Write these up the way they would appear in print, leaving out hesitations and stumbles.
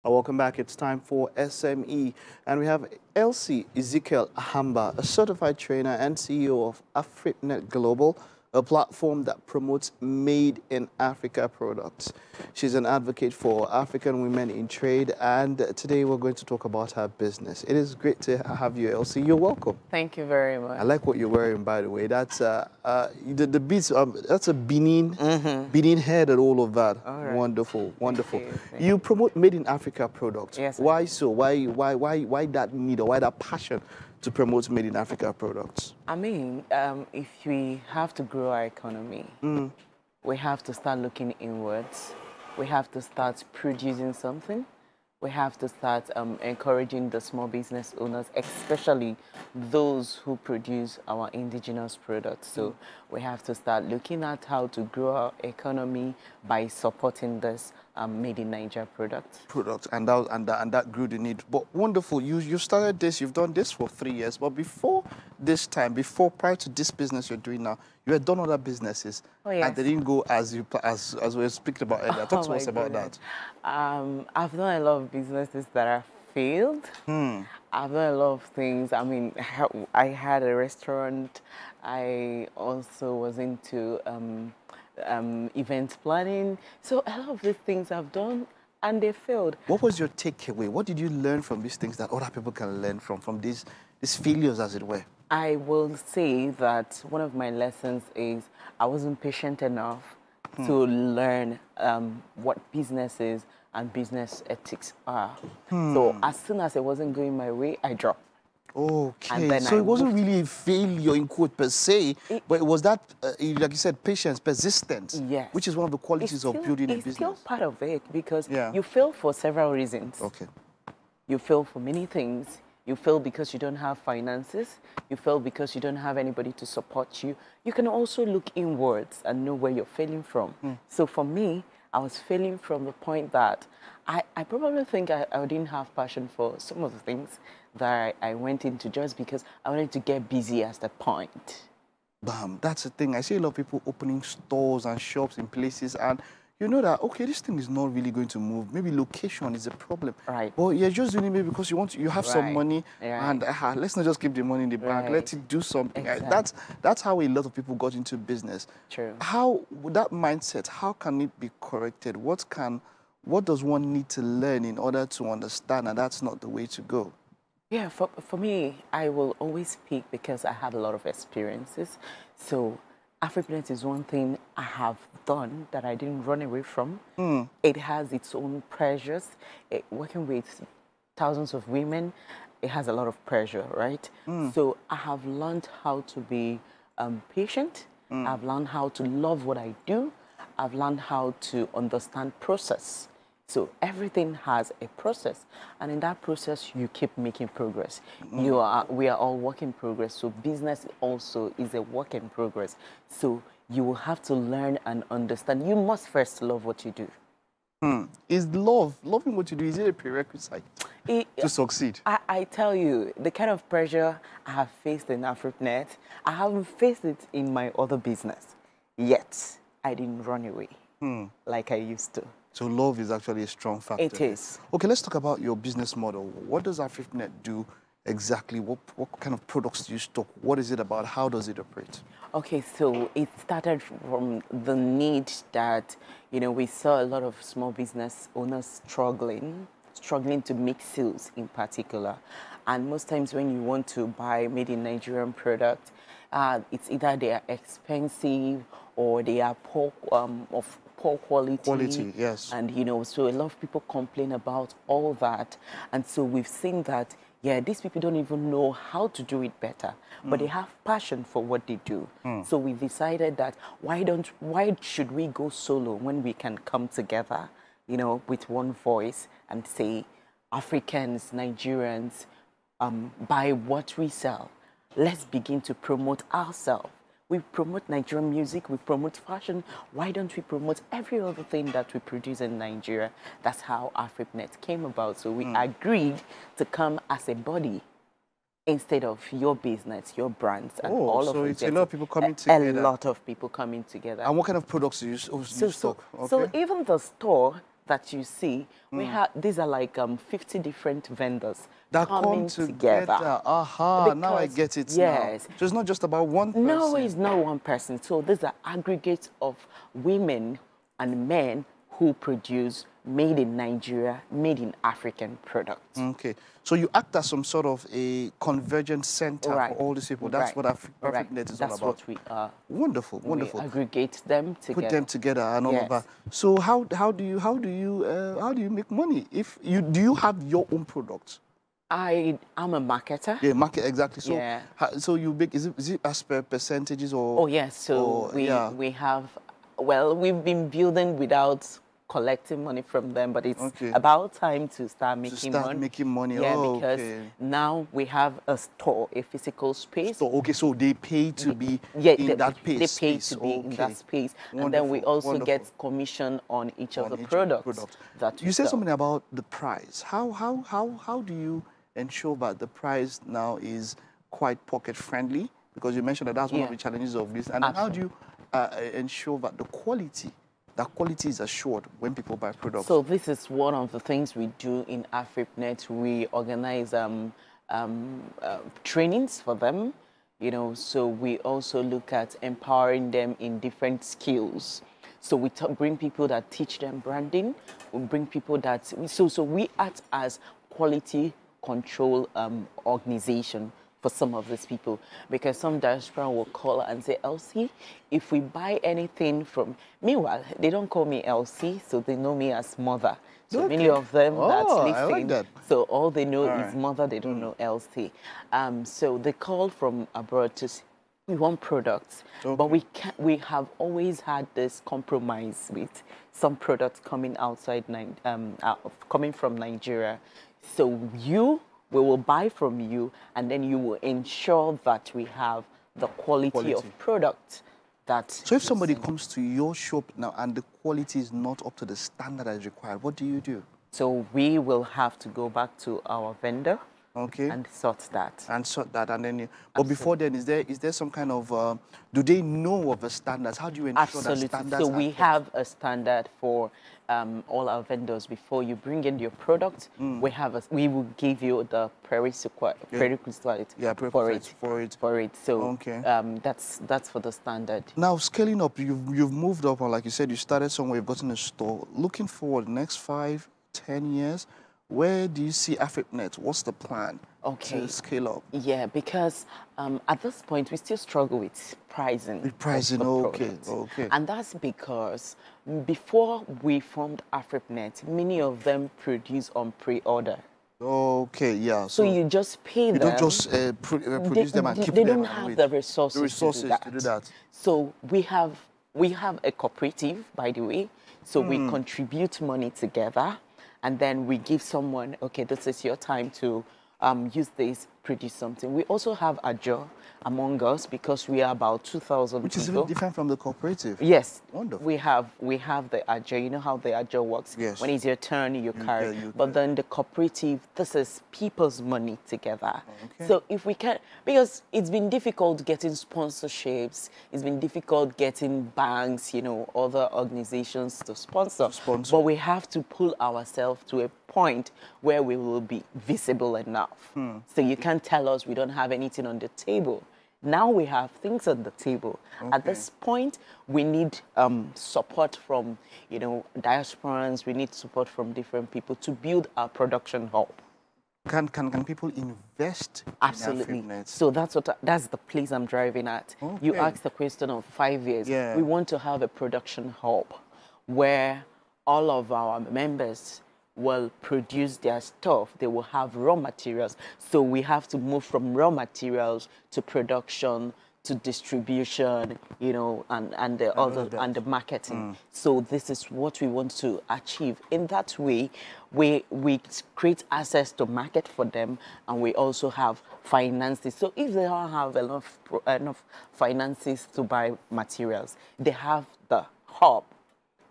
Welcome back. It's time for SME, and we have Elsie Ahamba, a certified trainer and CEO of Afripnet Global, a platform that promotes made in Africa products. She's an advocate for African women in trade, and today we're going to talk about her business. It is great to have you, Elsie. You're welcome. Thank you very much. I like what you're wearing, by the way. That's the beads. That's a Benin, Benin head and all of that. All right. Wonderful, wonderful. Thank You promote made in Africa products. Yes. Why so? Why that need, or why that passion to promote made in Africa products? I mean, if we have to grow our economy, we have to start looking inwards. We have to start producing something. We have to start encouraging the small business owners, especially those who produce our indigenous products. So we have to start looking at how to grow our economy by supporting this made in Nigeria products. And that grew the need. But wonderful, you started this, you've done this for 3 years. But before this time, prior to this business you're doing now, you had done other businesses. Oh, yes. And they didn't go as we were speaking about earlier. Talk to us about that. I've done a lot of businesses that have failed. I've done a lot of things. I mean, I had a restaurant. I also was into event planning. So a lot of these things I've done, and they failed. What was your takeaway? What did you learn from these things that other people can learn from these failures, as it were? I will say that one of my lessons is I wasn't patient enough to learn what business is and business ethics are. So as soon as it wasn't going my way, I dropped. Okay, so it wasn't really a failure in quote per se, but it was that, like you said, patience, persistence, yes, which is one of the qualities of building a business. It's still part of it because Yeah. you fail for several reasons. Okay. You fail for many things. You fail because you don't have finances. You fail because you don't have anybody to support you. You can also look inwards and know where you're failing from. So for me, I was failing from the point that I probably think I didn't have passion for some of the things that I went into just because I wanted to get busy at the point. Bam, that's the thing. I see a lot of people opening stores and shops in places, and you know that, okay, this thing is not really going to move. Maybe location is a problem. Right. But you're just doing it maybe because you have some money, and let's not just keep the money in the bank. Let it do something. Exactly. That's how a lot of people got into business. True. How, with that mindset, how can it be corrected? What does one need to learn in order to understand that that's not the way to go? Yeah, for me, I will always speak because I have a lot of experiences. So Afripnet is one thing I have done that I didn't run away from. It has its own pressures. Working with thousands of women, it has a lot of pressure, right? So I have learned how to be patient. I've learned how to love what I do. I've learned how to understand process. So everything has a process, and in that process, you keep making progress. We are all work in progress, so business also is a work in progress. So you will have to learn and understand. You must first love what you do. Is loving what you do, is it a prerequisite to succeed? I tell you, the kind of pressure I have faced in Afripnet, I haven't faced it in my other business. Yet, I didn't run away like I used to. So love is actually a strong factor. It is. Okay, let's talk about your business model. What does Afripnet do exactly? What kind of products do you stock? What is it about? How does it operate? Okay, so it started from the need that, we saw a lot of small business owners struggling to make sales in particular. And most times when you want to buy made in Nigerian product, it's either they are expensive or they are of poor quality. Yes. And, so a lot of people complain about all that. And so we've seen that, these people don't even know how to do it better, but they have passion for what they do. So we decided that why should we go solo when we can come together, with one voice and say, Africans, Nigerians, buy what we sell. Let's begin to promote ourselves. We promote Nigerian music, we promote fashion. Why don't we promote every other thing that we produce in Nigeria? That's how Afripnet came about. So we agreed to come as a body instead of your business, your brands, and all of it. So it's a lot of people coming together. A lot of people coming together. And what kind of products do you stock? Okay. So even the store, that you see, we have, these are like 50 different vendors that coming come together. Aha, now I get it yes. now. So it's not just about one person. No, it's not one person. So these are aggregates of women and men who produce made in Nigeria, made in African products. Okay. So you act as some sort of a convergence center for all these people. That's what Afripnet is all about. That's what we are. Wonderful, wonderful. We aggregate them together. Put them together and all of that. So how do you make money? If you do you have your own products? I'm a marketer. Yeah, market exactly. So so you make is it as per percentages or? Oh yes. So we have, well, we've been building without collecting money from them, but it's about time to start making money. Yeah, because now we have a store, a physical space. So so they pay to be in that space. They pay to be in that space, and then we also get commission on each of the products that you said something about the price. How do you ensure that the price now is quite pocket friendly? Because you mentioned that that's one of the challenges of this. And how do you ensure that the quality is assured when people buy products? So this is one of the things we do in Afripnet. We organize trainings for them, you know, so we also look at empowering them in different skills. So we bring people that teach them branding, we bring people that, so we act as quality control organization for some of these people, because some diaspora will call and say, Elsie, if we buy anything from, meanwhile, they don't call me Elsie, so they know me as mother. So many of them that's listening, I like that. So all they know is mother, they don't know Elsie. So they call from abroad to say, we want products, but we have always had this compromise with some products coming outside, coming from Nigeria. So we will buy from you, and then you will ensure that we have the quality of product that... So if somebody comes to your shop now and the quality is not up to the standard that is required, what do you do? So we will have to go back to our vendor and sort that. And then, but before then, is there some kind of, do they know of the standards? How do you ensure that standards So we have a standard for all our vendors. Before you bring in your product, we will give you the prerequisite for it. So that's for the standard. Now scaling up, you've moved up, or like you said, you started somewhere, you've gotten a store. Looking forward, the next 5, 10 years, where do you see Afripnet? What's the plan to scale up? Yeah, because at this point, we still struggle with pricing. With pricing, okay. And that's because before we formed Afripnet, many of them produce on pre-order. Okay, yeah. So you just pay them. You don't just produce them and keep them. They don't have the resources to do that. So we have a cooperative, by the way. So we contribute money together. And then we give someone, okay, this is your time to use this, produce something. We also have a job among us because we are about 2,000 people. Which is very different from the cooperative. Yes. Wonderful. We have the Agile. You know how the Agile works? Yes. When it's your turn, you carry. But then the cooperative, this is people's money together. Okay. So if we can, because it's been difficult getting sponsorships, it's been difficult getting banks, you know, other organizations to sponsor. But we have to pull ourselves to a point where we will be visible enough. So you can't tell us we don't have anything on the table. Now we have things on the table. At this point, we need support from, you know, diasporans. We need support from different people to build our production hub. Can people invest? Absolutely. In Afripnet? So that's the place I'm driving at. You asked the question of 5 years. Yeah. We want to have a production hub where all of our members will produce their stuff. They will have raw materials. So we have to move from raw materials to production, to distribution, you know, and the marketing. So this is what we want to achieve. In that way, we create access to market for them, and we also have finances. So if they don't have enough finances to buy materials, they have the hub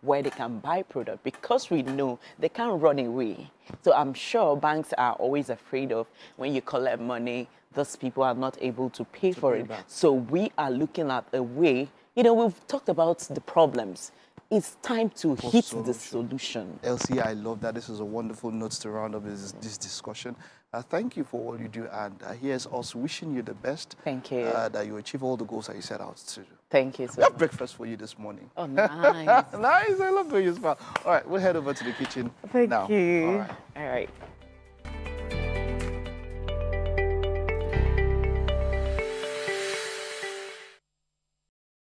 where they can buy product, because we know they can't run away. So I'm sure banks are always afraid of when you collect money, those people are not able to pay for it. So we are looking at a way, you know, we've talked about the problems. it's time to hit the solution. Elsie, I love that. This is a wonderful note to round up this discussion. Thank you for all you do, and here's us wishing you the best. Thank you. That you achieve all the goals that you set out to do. Thank you so We have much. breakfast for you this morning. Oh, nice. Nice. I love the way you smile. All right, we'll head over to the kitchen Thank now. you. All right. All right.